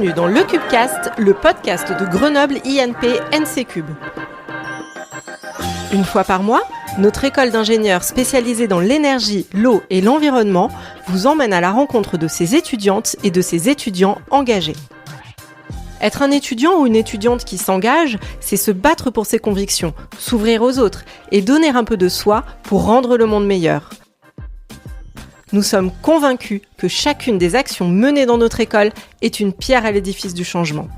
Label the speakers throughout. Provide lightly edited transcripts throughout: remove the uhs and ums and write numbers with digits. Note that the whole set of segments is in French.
Speaker 1: Bienvenue dans le Cubecast, le podcast de Grenoble INP NC Cube. Une fois par mois, notre école d'ingénieurs spécialisée dans l'énergie, l'eau et l'environnement vous emmène à la rencontre de ses étudiantes et de ses étudiants engagés. Être un étudiant ou une étudiante qui s'engage, c'est se battre pour ses convictions, s'ouvrir aux autres et donner un peu de soi pour rendre le monde meilleur. Nous sommes convaincus que chacune des actions menées dans notre école est une pierre à l'édifice du changement.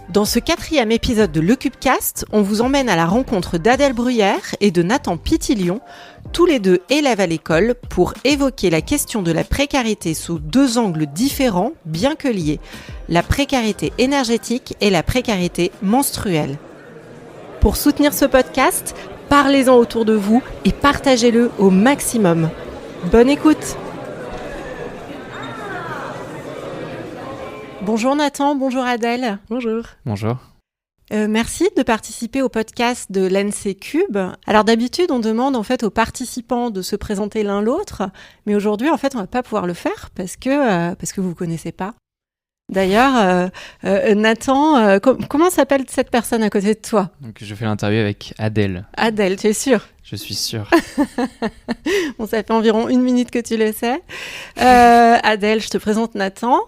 Speaker 1: Dans ce 4e épisode de Le Cubecast, on vous emmène à la rencontre d'Adèle Bruyère et de Nathan Pitillon, tous les deux élèves à l'école, pour évoquer la question de la précarité sous deux angles différents, bien que liés, la précarité énergétique et la précarité menstruelle. Pour soutenir ce podcast, parlez-en autour de vous et partagez-le au maximum. Bonne écoute! Bonjour Nathan, bonjour Adèle.
Speaker 2: Bonjour.
Speaker 3: Bonjour.
Speaker 1: Merci de participer au podcast de l'NC Cube. Alors d'habitude, on demande en fait aux participants de se présenter l'un l'autre, mais aujourd'hui, en fait, on va pas pouvoir le faire parce que vous connaissez pas. D'ailleurs, Nathan, comment s'appelle cette personne à côté de toi?
Speaker 3: Donc je fais l'interview avec Adèle.
Speaker 1: Adèle, tu es sûre?
Speaker 3: Je suis sûr.
Speaker 1: Bon, ça fait environ 1 minute que tu le sais. Adèle, je te présente Nathan.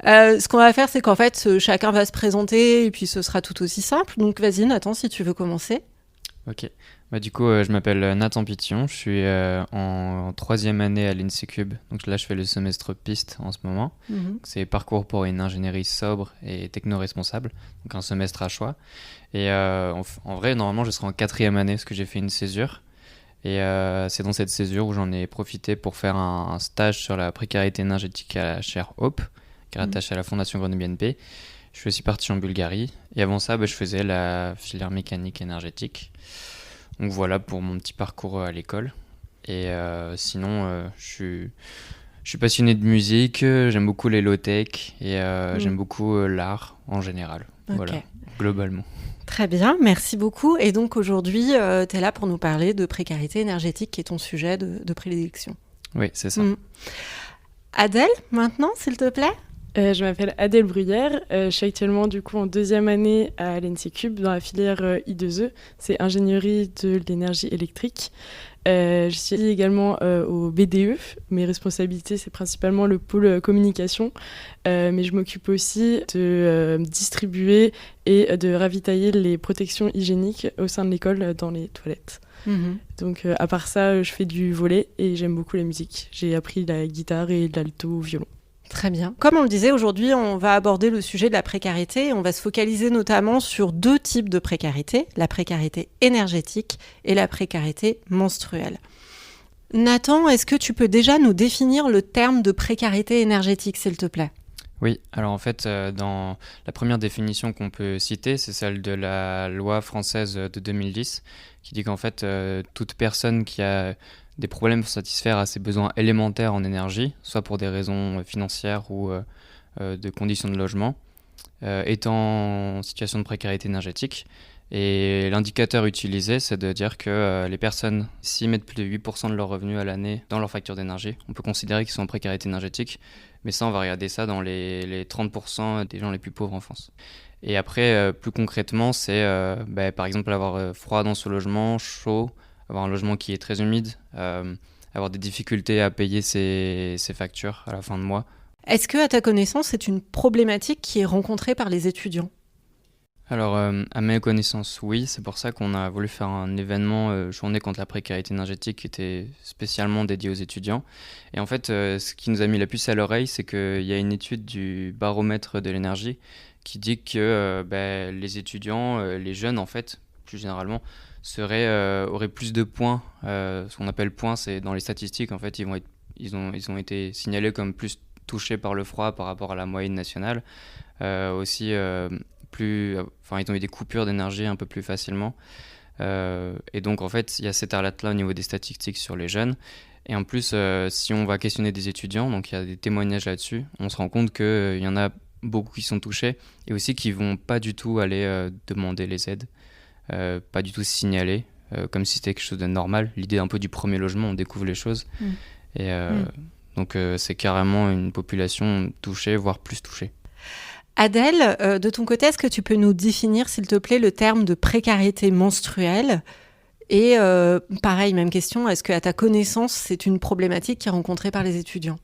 Speaker 1: Ce qu'on va faire, c'est qu'en fait, chacun va se présenter et puis ce sera tout aussi simple. Donc vas-y Nathan, si tu veux commencer.
Speaker 3: Ok. Du coup, je m'appelle Nathan Pitillon. Je suis en 3e année à l'INC Cube. Donc là, je fais le semestre piste en ce moment. C'est parcours pour une ingénierie sobre et techno-responsable. Donc un semestre à choix. Et en vrai, normalement, je serai en 4e année parce que j'ai fait une césure. Et c'est dans cette césure où j'en ai profité pour faire un stage sur la précarité énergétique à la chaire Hope, qui est rattachée à la Fondation Grenoble INP. Je suis aussi parti en Bulgarie. Et avant ça, je faisais la filière mécanique énergétique. Donc voilà pour mon petit parcours à l'école. Et sinon, je suis passionné de musique, j'aime beaucoup les low-tech et j'aime beaucoup l'art en général. Okay. Voilà, globalement.
Speaker 1: Très bien, merci beaucoup. Et donc aujourd'hui, tu es là pour nous parler de précarité énergétique qui est ton sujet de prédilection.
Speaker 3: Oui, c'est ça.
Speaker 1: Adèle, maintenant, s'il te plaît.
Speaker 2: Je m'appelle Adèle Bruyère, je suis actuellement du coup en 2e année à l'NC Cube dans la filière I2E, c'est ingénierie de l'énergie électrique. Je suis également au BDE, mes responsabilités c'est principalement le pôle communication, mais je m'occupe aussi de distribuer et de ravitailler les protections hygiéniques au sein de l'école dans les toilettes. Donc à part ça, je fais du volley et j'aime beaucoup la musique. J'ai appris la guitare et l'alto-violon.
Speaker 1: Très bien. Comme on le disait, aujourd'hui, on va aborder le sujet de la précarité. On va se focaliser notamment sur 2 types de précarité, la précarité énergétique et la précarité menstruelle. Nathan, est-ce que tu peux déjà nous définir le terme de précarité énergétique, s'il te plaît ?
Speaker 3: Oui, alors en fait, dans la première définition qu'on peut citer, c'est celle de la loi française de 2010, qui dit qu'en fait, toute personne qui a des problèmes pour satisfaire à ses besoins élémentaires en énergie, soit pour des raisons financières ou de conditions de logement, est en situation de précarité énergétique. Et l'indicateur utilisé, c'est de dire que les personnes, s'ils mettent plus de 8% de leurs revenus à l'année dans leur facture d'énergie, on peut considérer qu'ils sont en précarité énergétique. Mais ça, on va regarder ça dans les 30% des gens les plus pauvres en France. Et après, plus concrètement, c'est par exemple avoir froid dans son logement, chaud, avoir un logement qui est très humide, avoir des difficultés à payer ses factures à la fin de mois.
Speaker 1: Est-ce que, à ta connaissance, c'est une problématique qui est rencontrée par les étudiants ?
Speaker 3: Alors, à mes connaissances, oui. C'est pour ça qu'on a voulu faire un événement journée contre la précarité énergétique qui était spécialement dédié aux étudiants. Et en fait, ce qui nous a mis la puce à l'oreille, c'est qu'il y a une étude du baromètre de l'énergie qui dit que les étudiants, les jeunes en fait, plus généralement, auraient plus de points. Ce qu'on appelle points, c'est dans les statistiques, en fait, ils ont été signalés comme plus touchés par le froid par rapport à la moyenne nationale. Aussi, ils ont eu des coupures d'énergie un peu plus facilement. Et donc, en fait, il y a cette alerte-là au niveau des statistiques sur les jeunes. Et en plus, si on va questionner des étudiants, donc il y a des témoignages là-dessus, on se rend compte qu'il y en a beaucoup qui sont touchés et aussi qui ne vont pas du tout aller demander les aides. Pas du tout se signaler, comme si c'était quelque chose de normal. L'idée un peu du premier logement, on découvre les choses. Et donc c'est carrément une population touchée, voire plus touchée.
Speaker 1: Adèle, de ton côté, est-ce que tu peux nous définir, s'il te plaît, le terme de précarité menstruelle ? Et pareil, même question, est-ce qu'à ta connaissance, c'est une problématique qui est rencontrée par les étudiants ?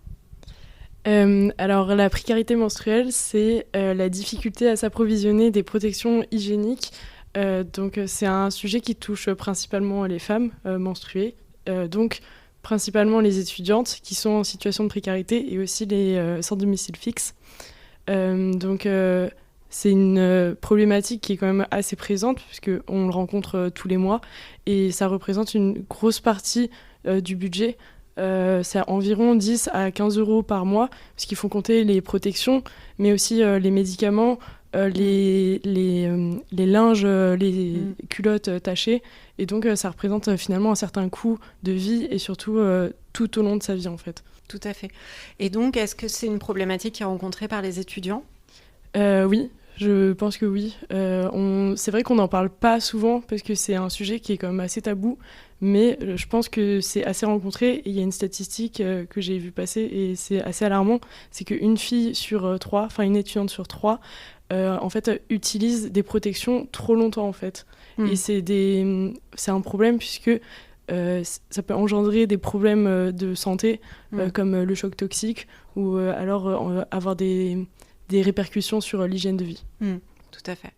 Speaker 2: Alors, la précarité menstruelle, c'est la difficulté à s'approvisionner des protections hygiéniques. Donc, c'est un sujet qui touche principalement les femmes menstruées, donc principalement les étudiantes qui sont en situation de précarité et aussi les sans domicile fixe. Donc, c'est une problématique qui est quand même assez présente puisqu'on le rencontre tous les mois et ça représente une grosse partie du budget. C'est environ 10 à 15 euros par mois parce qu'il faut compter les protections mais aussi les médicaments, les linges, les culottes tachées et donc ça représente finalement un certain coût de vie et surtout tout au long de sa vie en fait.
Speaker 1: Tout à fait. Et donc, est-ce que c'est une problématique qui est rencontrée par les étudiants ?
Speaker 2: Oui, je pense que oui. C'est vrai qu'on n'en parle pas souvent parce que c'est un sujet qui est quand même assez tabou, mais je pense que c'est assez rencontré. Et il y a une statistique que j'ai vue passer et c'est assez alarmant, c'est qu'une fille sur 3, enfin une étudiante sur 3, en fait, utilise des protections trop longtemps en fait. Et c'est un problème puisque ça peut engendrer des problèmes de santé comme le choc toxique ou alors avoir des répercussions sur l'hygiène de vie.
Speaker 1: Tout à fait.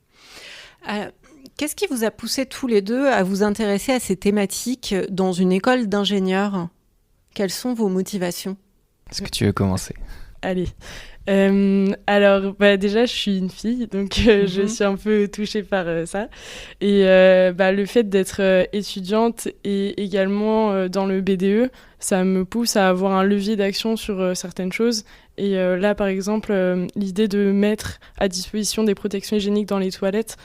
Speaker 1: Qu'est-ce qui vous a poussé tous les deux à vous intéresser à ces thématiques dans une école d'ingénieurs ? Quelles sont vos motivations ?
Speaker 3: Est-ce que tu veux commencer ?
Speaker 2: Allez. Alors, déjà, je suis une fille, donc je suis un peu touchée par ça. Et le fait d'être étudiante et également dans le BDE, ça me pousse à avoir un levier d'action sur certaines choses. Et là, par exemple, l'idée de mettre à disposition des protections hygiéniques dans les toilettes,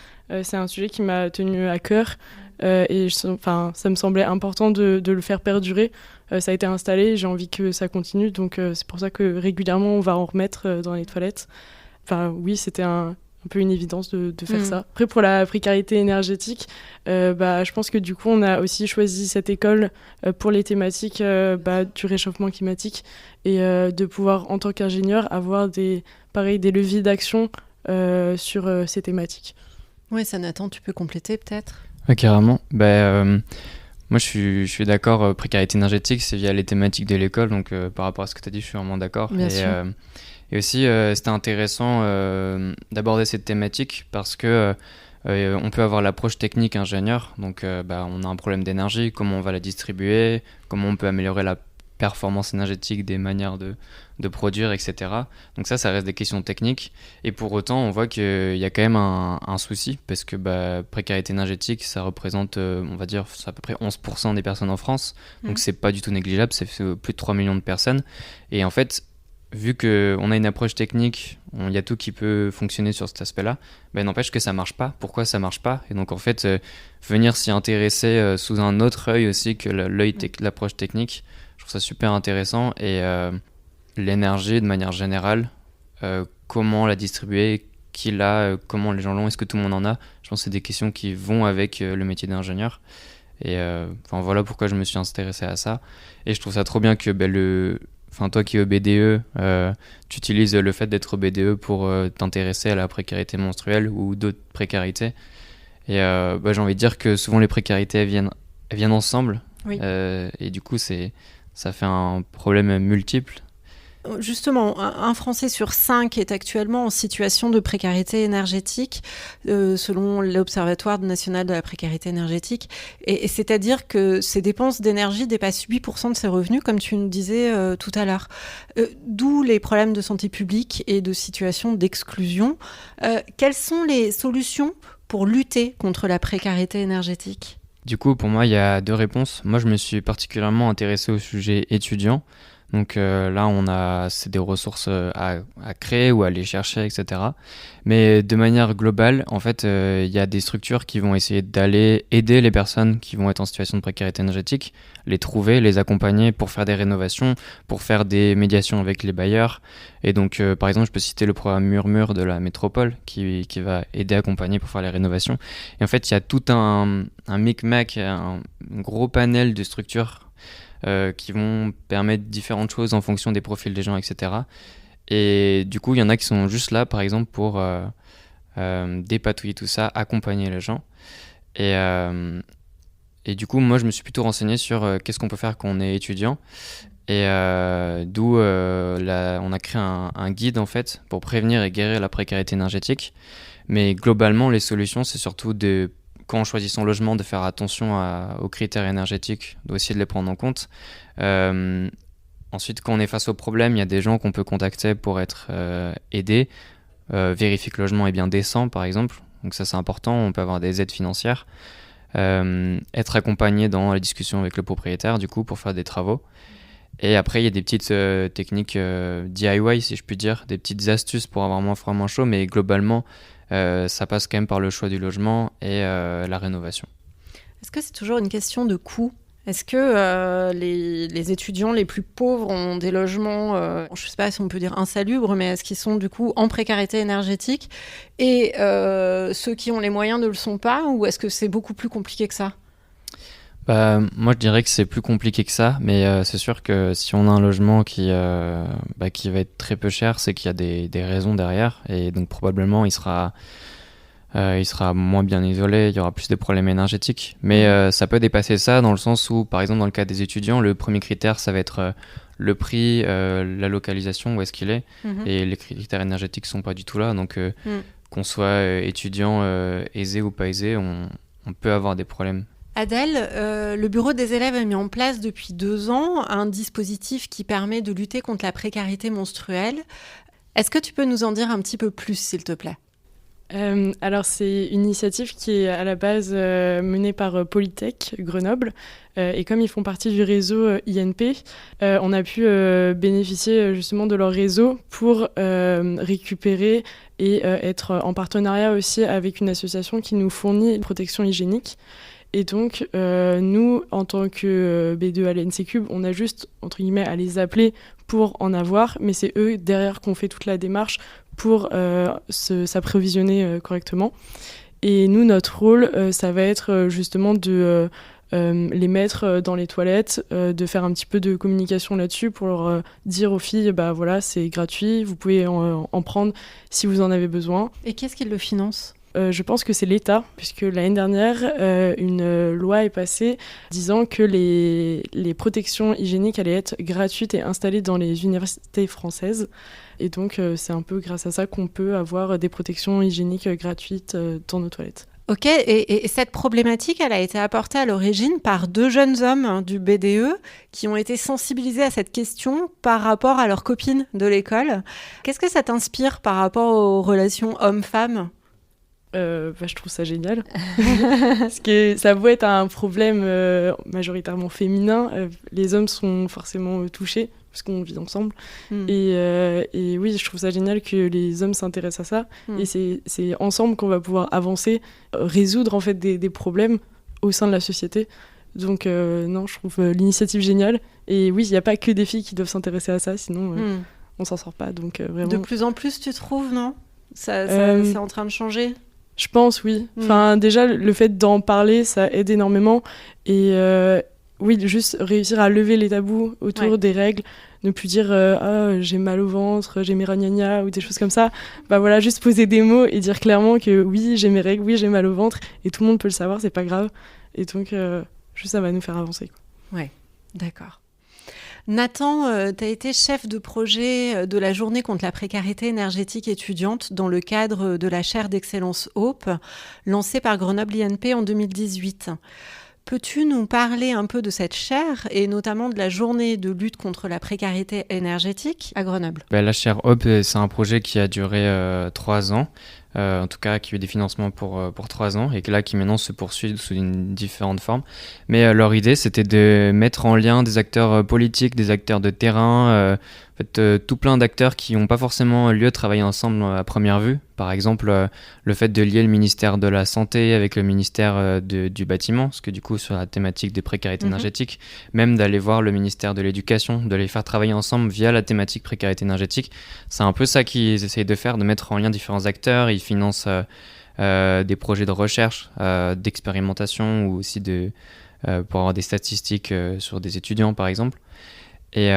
Speaker 2: c'est un sujet qui m'a tenu à cœur. Et ça me semblait important de le faire perdurer. Ça a été installé, j'ai envie que ça continue, donc c'est pour ça que régulièrement on va en remettre dans les toilettes. Enfin oui, c'était un peu une évidence de faire ça. Après pour la précarité énergétique, je pense que du coup on a aussi choisi cette école pour les thématiques du réchauffement climatique et de pouvoir en tant qu'ingénieur avoir des leviers d'action sur ces thématiques.
Speaker 1: Oui, ça Nathan, tu peux compléter peut-être ?
Speaker 3: Ouais, carrément. Moi, je suis d'accord. Précarité énergétique, c'est via les thématiques de l'école. Donc, par rapport à ce que tu as dit, je suis vraiment d'accord.
Speaker 1: Bien sûr.
Speaker 3: Et aussi, c'était intéressant d'aborder cette thématique parce que on peut avoir l'approche technique ingénieur. Donc, on a un problème d'énergie, comment on va la distribuer, comment on peut améliorer la performance énergétique des manières de produire, etc. Donc ça reste des questions techniques. Et pour autant, on voit qu'il y a quand même un souci parce que précarité énergétique, ça représente, on va dire, c'est à peu près 11% des personnes en France. Donc c'est pas du tout négligeable, c'est plus de 3 millions de personnes. Et en fait, vu qu'on a une approche technique, il y a tout qui peut fonctionner sur cet aspect-là, n'empêche que ça marche pas. Pourquoi ça marche pas ? Et donc en fait, venir s'y intéresser sous un autre œil aussi que l'approche technique, je trouve ça super intéressant. Et l'énergie de manière générale, comment la distribuer, qui l'a, comment les gens l'ont, est-ce que tout le monde en a ? Je pense que c'est des questions qui vont avec le métier d'ingénieur. Et voilà pourquoi je me suis intéressé à ça. Et je trouve ça trop bien que toi qui es au BDE, tu utilises le fait d'être au BDE pour t'intéresser à la précarité menstruelle ou d'autres précarités. Et j'ai envie de dire que souvent les précarités elles viennent ensemble.
Speaker 1: Oui.
Speaker 3: Et du coup, ça fait un problème multiple.
Speaker 1: Justement, un Français sur 5 est actuellement en situation de précarité énergétique, selon l'Observatoire national de la précarité énergétique. Et c'est-à-dire que ses dépenses d'énergie dépassent 8% de ses revenus, comme tu nous disais tout à l'heure. D'où les problèmes de santé publique et de situation d'exclusion. Quelles sont les solutions pour lutter contre la précarité énergétique ?
Speaker 3: Du coup, pour moi, il y a 2 réponses. Moi, je me suis particulièrement intéressé au sujet étudiant. Donc là, c'est des ressources à créer ou à aller chercher, etc. Mais de manière globale, en fait, il y a des structures qui vont essayer d'aller aider les personnes qui vont être en situation de précarité énergétique, les trouver, les accompagner pour faire des rénovations, pour faire des médiations avec les bailleurs. Et donc, par exemple, je peux citer le programme Murmure de la métropole qui va aider, accompagner pour faire les rénovations. Et en fait, il y a tout un micmac, un gros panel de structures qui vont permettre différentes choses en fonction des profils des gens, etc. Et du coup, il y en a qui sont juste là, par exemple, pour dépatouiller tout ça, accompagner les gens. Et du coup, moi, je me suis plutôt renseigné sur qu'est-ce qu'on peut faire quand on est étudiant. Et d'où on a créé un guide, en fait, pour prévenir et guérir la précarité énergétique. Mais globalement, les solutions, c'est surtout quand on choisit son logement, de faire attention aux critères énergétiques, d'essayer de les prendre en compte. Ensuite, quand on est face au problème, il y a des gens qu'on peut contacter pour être aidés. Vérifier que le logement est bien décent, par exemple. Donc ça, c'est important. On peut avoir des aides financières. Être accompagné dans la discussion avec le propriétaire, du coup, pour faire des travaux. Et après, il y a des petites techniques DIY, si je puis dire, des petites astuces pour avoir moins froid, moins chaud. Mais globalement, ça passe quand même par le choix du logement et la rénovation.
Speaker 1: Est-ce que c'est toujours une question de coût ? Est-ce que les étudiants les plus pauvres ont des logements, je ne sais pas si on peut dire insalubres, mais est-ce qu'ils sont du coup en précarité énergétique ? Et ceux qui ont les moyens ne le sont pas ? Ou est-ce que c'est beaucoup plus compliqué que ça ?
Speaker 3: Moi, je dirais que c'est plus compliqué que ça, mais c'est sûr que si on a un logement qui va être très peu cher, c'est qu'il y a des raisons derrière, et donc probablement il sera moins bien isolé, il y aura plus de problèmes énergétiques. Mais ça peut dépasser ça dans le sens où, par exemple, dans le cas des étudiants, le premier critère, ça va être le prix, la localisation, où est-ce qu'il est, et les critères énergétiques sont pas du tout là. Donc, qu'on soit étudiant aisé ou pas aisé, on peut avoir des problèmes.
Speaker 1: Adèle, le bureau des élèves a mis en place depuis 2 ans un dispositif qui permet de lutter contre la précarité menstruelle. Est-ce que tu peux nous en dire un petit peu plus, s'il te plaît ?
Speaker 2: Alors, c'est une initiative qui est à la base menée par Polytech Grenoble. Et comme ils font partie du réseau INP, on a pu bénéficier justement de leur réseau pour récupérer et être en partenariat aussi avec une association qui nous fournit une protection hygiénique. Et donc, nous, en tant que B2 à l'ENSECUB, on a juste, entre guillemets, à les appeler pour en avoir, mais c'est eux, derrière, qu'on fait toute la démarche pour s'approvisionner correctement. Et nous, notre rôle, ça va être justement de les mettre dans les toilettes, de faire un petit peu de communication là-dessus pour leur dire aux filles, bah voilà, c'est gratuit, vous pouvez en prendre si vous en avez besoin.
Speaker 1: Et qu'est-ce qui le finance ?
Speaker 2: Je pense que c'est l'État, puisque l'année dernière, une loi est passée disant que les protections hygiéniques allaient être gratuites et installées dans les universités françaises. Et donc, c'est un peu grâce à ça qu'on peut avoir des protections hygiéniques gratuites dans nos toilettes.
Speaker 1: Ok, et cette problématique, elle a été apportée à l'origine par 2 jeunes hommes du BDE qui ont été sensibilisés à cette question par rapport à leurs copines de l'école. Qu'est-ce que ça t'inspire par rapport aux relations hommes-femmes ?
Speaker 2: Je trouve ça génial. Parce que ça peut être un problème majoritairement féminin. Les hommes sont forcément touchés parce qu'on vit ensemble. Et oui, je trouve ça génial que les hommes s'intéressent à ça. Et c'est ensemble qu'on va pouvoir avancer, résoudre en fait des problèmes au sein de la société. Donc non, je trouve l'initiative géniale. Et oui, il n'y a pas que des filles qui doivent s'intéresser à ça, sinon on s'en sort pas. Donc, vraiment...
Speaker 1: De plus en plus, tu trouves, non ? Ça c'est en train de changer ?
Speaker 2: Je pense, oui. Enfin, déjà, le fait d'en parler, ça aide énormément. Et oui, juste réussir à lever les tabous autour des règles, ne plus dire j'ai mal au ventre, j'ai mes ragnagnas ou des choses comme ça. Bah voilà, juste poser des mots et dire clairement que oui, j'ai mes règles, oui, j'ai mal au ventre. Et tout le monde peut le savoir, c'est pas grave. Et donc, juste ça va nous faire avancer, quoi.
Speaker 1: Ouais, d'accord. Nathan, tu as été chef de projet de la journée contre la précarité énergétique étudiante dans le cadre de la chaire d'excellence Hope, lancée par Grenoble INP en 2018. Peux-tu nous parler un peu de cette chaire et notamment de la journée de lutte contre la précarité énergétique à Grenoble ?
Speaker 3: La chaire Hope, c'est un projet qui a duré 3 ans. En tout cas qui a eu des financements pour 3 ans et là qui maintenant se poursuit sous différentes formes. Mais leur idée, c'était de mettre en lien des acteurs politiques, des acteurs de terrain, en fait, tout plein d'acteurs qui n'ont pas forcément lieu de travailler ensemble à première vue. Par exemple, le fait de lier le ministère de la Santé avec le ministère du Bâtiment, parce que du coup, sur la thématique des précarités énergétiques, même d'aller voir le ministère de l'Éducation, de les faire travailler ensemble via la thématique précarité énergétique. C'est un peu ça qu'ils essayent de faire, de mettre en lien différents acteurs. Ils financent des projets de recherche, d'expérimentation ou aussi pour avoir des statistiques sur des étudiants, par exemple. Et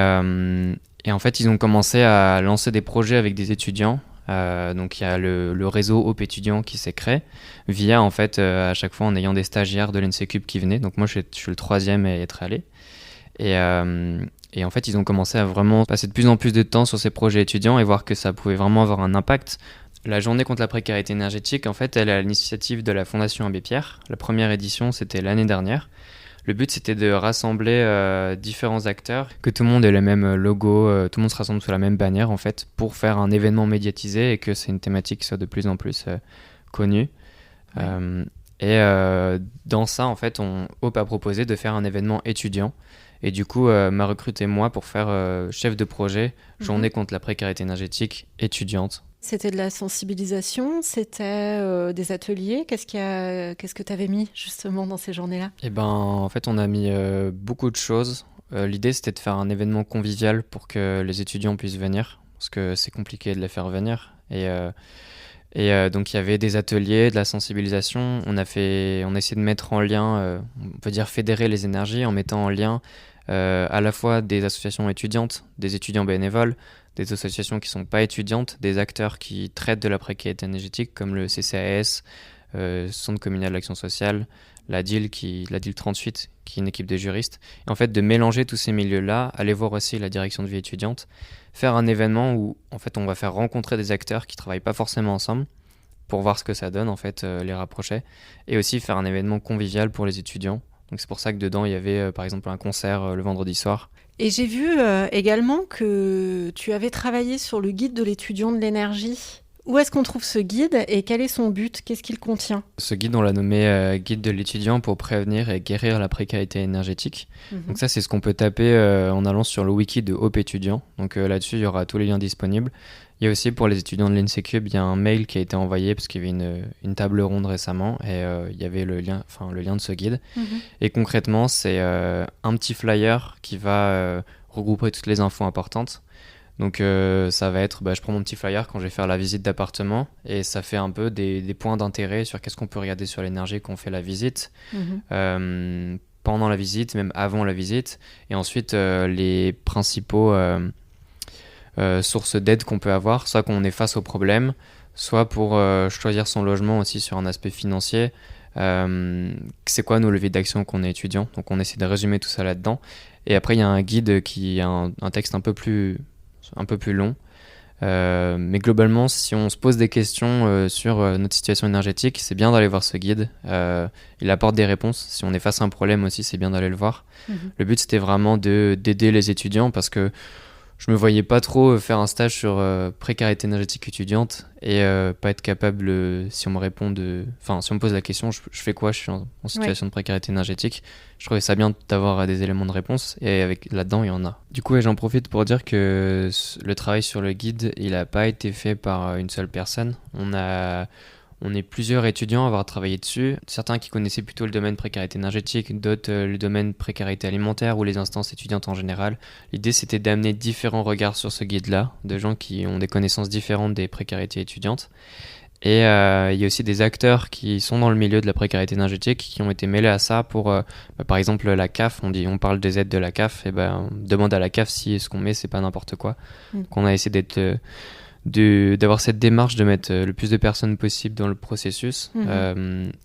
Speaker 3: Et en fait, ils ont commencé à lancer des projets avec des étudiants. Donc il y a le réseau Hope étudiant qui s'est créé via en fait à chaque fois en ayant des stagiaires de l'NCCUB qui venaient. Donc moi je suis le 3e à y être allé. Et en fait ils ont commencé à vraiment passer de plus en plus de temps sur ces projets étudiants et voir que ça pouvait vraiment avoir un impact. La journée contre la précarité énergétique, en fait, elle est à l'initiative de la Fondation Abbé Pierre. La première édition, c'était l'année dernière. Le but, c'était de rassembler différents acteurs, que tout le monde ait le même logo, tout le monde se rassemble sous la même bannière, en fait, pour faire un événement médiatisé et que c'est une thématique qui soit de plus en plus connue. Ouais. Dans ça, en fait, Hope a proposé de faire un événement étudiant. Et du coup, m'a recruté moi pour faire chef de projet, journée contre la précarité énergétique étudiante.
Speaker 1: C'était de la sensibilisation, c'était des ateliers. Qu'est-ce que tu avais mis justement dans ces journées-là ?
Speaker 3: Eh ben, en fait, on a mis beaucoup de choses. L'idée, c'était de faire un événement convivial pour que les étudiants puissent venir, parce que c'est compliqué de les faire venir. Donc, il y avait des ateliers, de la sensibilisation. On a essayé de mettre en lien, on peut dire fédérer les énergies en mettant en lien à la fois des associations étudiantes, des étudiants bénévoles, des associations qui ne sont pas étudiantes, des acteurs qui traitent de la précarité énergétique comme le CCAS, Centre communal d'action sociale, la DIL 38, qui est une équipe de juristes. Et en fait, de mélanger tous ces milieux-là, aller voir aussi la direction de vie étudiante, faire un événement où en fait, on va faire rencontrer des acteurs qui ne travaillent pas forcément ensemble pour voir ce que ça donne, en fait, les rapprocher. Et aussi faire un événement convivial pour les étudiants. Donc c'est pour ça que dedans, il y avait par exemple un concert le vendredi soir.
Speaker 1: Et j'ai vu également que tu avais travaillé sur le guide de l'étudiant de l'énergie. Où est-ce qu'on trouve ce guide et quel est son but ? Qu'est-ce qu'il contient ?
Speaker 3: Ce guide, on l'a nommé guide de l'étudiant pour prévenir et guérir la précarité énergétique. Donc ça, c'est ce qu'on peut taper en allant sur le wiki de Hope étudiant. Donc là-dessus, il y aura tous les liens disponibles. Il y a aussi pour les étudiants de l'NCCUB, il y a un mail qui a été envoyé parce qu'il y avait une table ronde récemment et il y avait le lien de ce guide. Et concrètement, c'est un petit flyer qui va regrouper toutes les infos importantes. Donc ça va être, je prends mon petit flyer quand je vais faire la visite d'appartement et ça fait un peu des points d'intérêt sur qu'est-ce qu'on peut regarder sur l'énergie quand on fait la visite, pendant la visite, même avant la visite, et ensuite les principaux sources d'aide qu'on peut avoir, soit qu'on est face au problème, soit pour choisir son logement aussi sur un aspect financier. C'est quoi nos leviers d'action qu'on est étudiant, donc on essaie de résumer tout ça là-dedans. Et après il y a un guide qui a un texte un peu plus long, mais globalement si on se pose des questions sur notre situation énergétique, c'est bien d'aller voir ce guide. Il apporte des réponses. Si on est face à un problème aussi, c'est bien d'aller le voir. Le but c'était vraiment d'aider les étudiants parce que je me voyais pas trop faire un stage sur précarité énergétique étudiante et pas être capable, si on me pose la question, je fais quoi, je suis en situation de précarité énergétique. Je trouvais ça bien d'avoir des éléments de réponse et là-dedans, il y en a. Du coup, j'en profite pour dire que le travail sur le guide, il a pas été fait par une seule personne. On est plusieurs étudiants à avoir travaillé dessus, certains qui connaissaient plutôt le domaine précarité énergétique, d'autres le domaine précarité alimentaire ou les instances étudiantes en général. L'idée c'était d'amener différents regards sur ce guide-là, de gens qui ont des connaissances différentes des précarités étudiantes. Et il y a aussi des acteurs qui sont dans le milieu de la précarité énergétique qui ont été mêlés à ça pour, par exemple la CAF, on parle des aides de la CAF, et on demande à la CAF si ce qu'on met c'est pas n'importe quoi. Qu'on a essayé d'avoir cette démarche de mettre le plus de personnes possible dans le processus.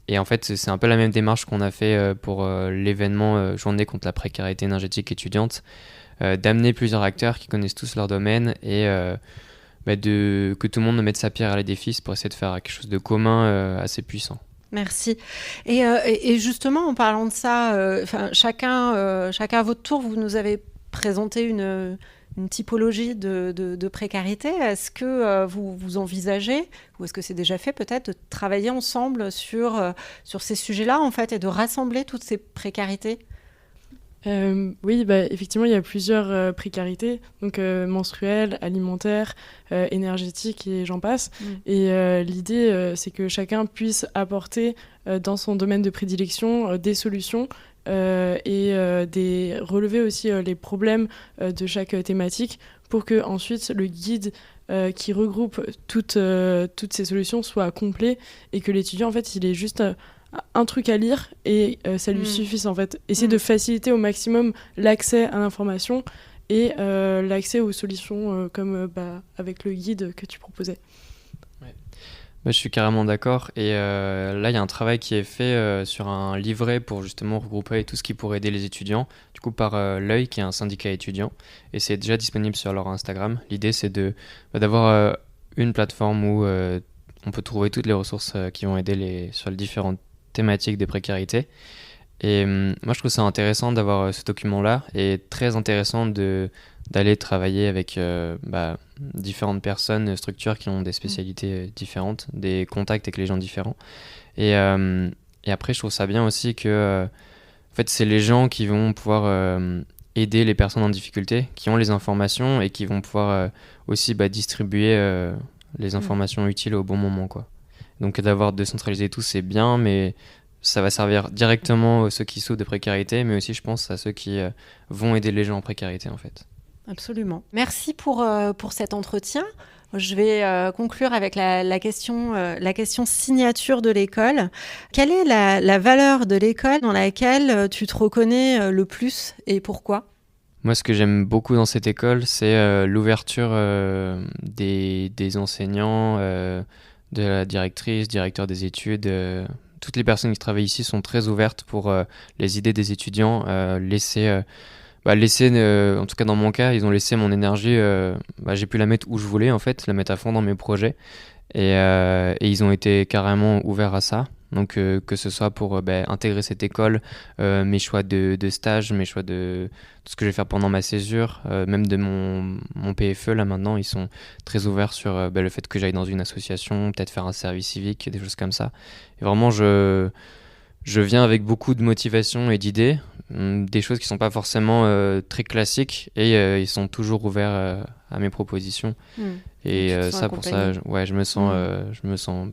Speaker 3: Et en fait, c'est un peu la même démarche qu'on a fait pour l'événement Journée contre la précarité énergétique étudiante, d'amener plusieurs acteurs qui connaissent tous leur domaine et que tout le monde mette sa pierre à l'édifice pour essayer de faire quelque chose de commun assez puissant.
Speaker 1: Merci. Et justement, en parlant de ça, chacun à votre tour, vous nous avez présenté une typologie de précarité. Est-ce que vous envisagez, ou est-ce que c'est déjà fait peut-être, de travailler ensemble sur ces sujets-là en fait, et de rassembler toutes ces précarités ?
Speaker 2: Oui, effectivement, il y a plusieurs précarités, donc menstruelles, alimentaires, énergétiques et j'en passe. Et l'idée, c'est que chacun puisse apporter dans son domaine de prédilection des solutions et relever aussi les problèmes de chaque thématique pour que ensuite le guide qui regroupe toutes ces solutions soit complet et que l'étudiant, en fait, il ait juste un truc à lire et ça lui suffise en fait. Essayer de faciliter au maximum l'accès à l'information et l'accès aux solutions comme avec le guide que tu proposais.
Speaker 3: Je suis carrément d'accord. Et là, il y a un travail qui est fait sur un livret pour justement regrouper tout ce qui pourrait aider les étudiants, du coup par l'Œil, qui est un syndicat étudiant. Et c'est déjà disponible sur leur Instagram. L'idée, c'est d'avoir une plateforme où on peut trouver toutes les ressources qui vont aider sur les différentes thématiques des précarités. Et moi, je trouve ça intéressant d'avoir ce document-là et très intéressant d'aller travailler avec différentes personnes, structures qui ont des spécialités différentes, des contacts avec les gens différents. Et après, je trouve ça bien aussi que en fait, c'est les gens qui vont pouvoir aider les personnes en difficulté, qui ont les informations et qui vont pouvoir aussi distribuer les informations utiles au bon moment, quoi. Donc d'avoir décentralisé tout, c'est bien, mais ça va servir directement à ceux qui souffrent de précarité, mais aussi, je pense, à ceux qui vont aider les gens en précarité, en fait.
Speaker 1: Absolument. Merci pour cet entretien. Je vais conclure avec la question signature de l'école. Quelle est la valeur de l'école dans laquelle tu te reconnais le plus et pourquoi ?
Speaker 3: Moi, ce que j'aime beaucoup dans cette école, c'est l'ouverture des enseignants, de la directrice, directeur des études. Toutes les personnes qui travaillent ici sont très ouvertes pour les idées des étudiants, laisser, en tout cas dans mon cas, ils ont laissé mon énergie, j'ai pu la mettre où je voulais en fait, la mettre à fond dans mes projets et ils ont été carrément ouverts à ça. Donc que ce soit pour intégrer cette école, mes choix de stage, mes choix de tout ce que je vais faire pendant ma césure, même de mon PFE là maintenant, ils sont très ouverts sur le fait que j'aille dans une association, peut-être faire un service civique, des choses comme ça. Et vraiment je viens avec beaucoup de motivation et d'idées, des choses qui sont pas forcément très classiques et ils sont toujours ouverts à mes propositions. Et ça pour ça, je me sens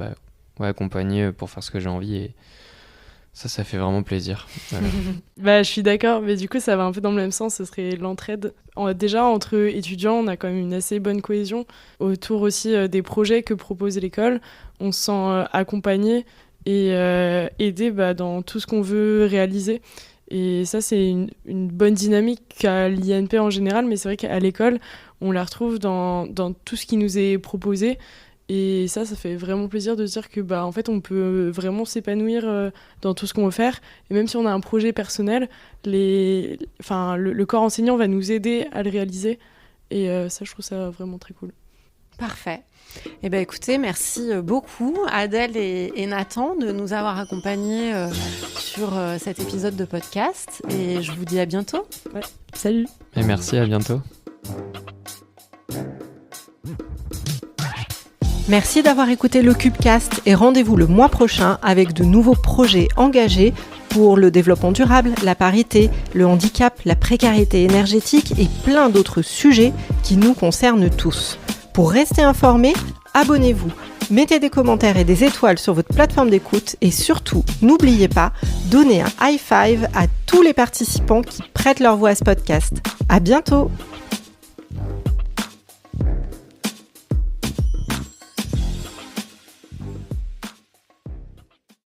Speaker 3: accompagné pour faire ce que j'ai envie et ça fait vraiment plaisir.
Speaker 2: Voilà. Je suis d'accord, mais du coup ça va un peu dans le même sens, ce serait l'entraide. Déjà entre étudiants, on a quand même une assez bonne cohésion autour aussi des projets que propose l'école. On se sent accompagné et aidé dans tout ce qu'on veut réaliser. Et ça, c'est une bonne dynamique à l'INP en général, mais c'est vrai qu'à l'école, on la retrouve dans tout ce qui nous est proposé. Et ça fait vraiment plaisir de se dire que en fait, on peut vraiment s'épanouir dans tout ce qu'on veut faire. Et même si on a un projet personnel, le corps enseignant va nous aider à le réaliser. Et ça, je trouve ça vraiment très cool.
Speaker 1: Parfait. Écoutez, merci beaucoup Adèle et Nathan de nous avoir accompagnés sur cet épisode de podcast. Et je vous dis à bientôt.
Speaker 2: Ouais. Salut.
Speaker 3: Et merci, à bientôt.
Speaker 1: Merci d'avoir écouté le Cubecast et rendez-vous le mois prochain avec de nouveaux projets engagés pour le développement durable, la parité, le handicap, la précarité énergétique et plein d'autres sujets qui nous concernent tous. Pour rester informé, abonnez-vous, mettez des commentaires et des étoiles sur votre plateforme d'écoute et surtout, n'oubliez pas, donnez un high five à tous les participants qui prêtent leur voix à ce podcast. À bientôt!